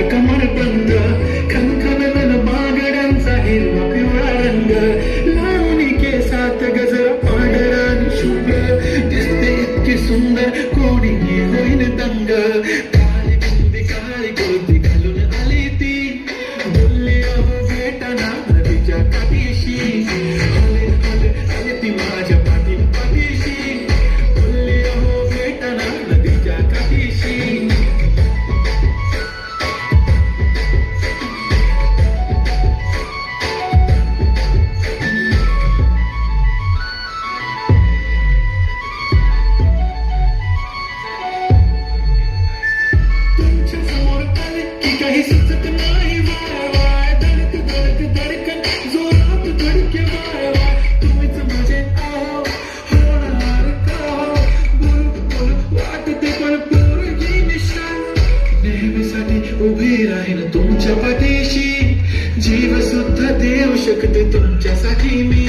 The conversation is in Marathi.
कमर बंद खनखन बागड्यांचा हिरवा पिवळा रंग लावणी केसात गजरा पांढरा आणि शुभ्र दिसते इतकी सुंदर कोणी होईन दंग काळी बुंदी काळी गोदी घालून आली ती बोलली अहो भेटना नदीच्या काठीशी हले हले हले ती माझ्या पाठीशी बोलली अहो भेटना नदीच्या काठीशी काही सुचत नाही वाय धडक धडक धडकन जोरात धडके वाय तुम्हीच माझे आहो होणार का बोल बोल वाटते पण पोरगी निशाण नेहमीसाठी उभी राहीन तुमच्या पाठीशी जीव सुद्धा देऊ शकते तुमच्यासाठी मी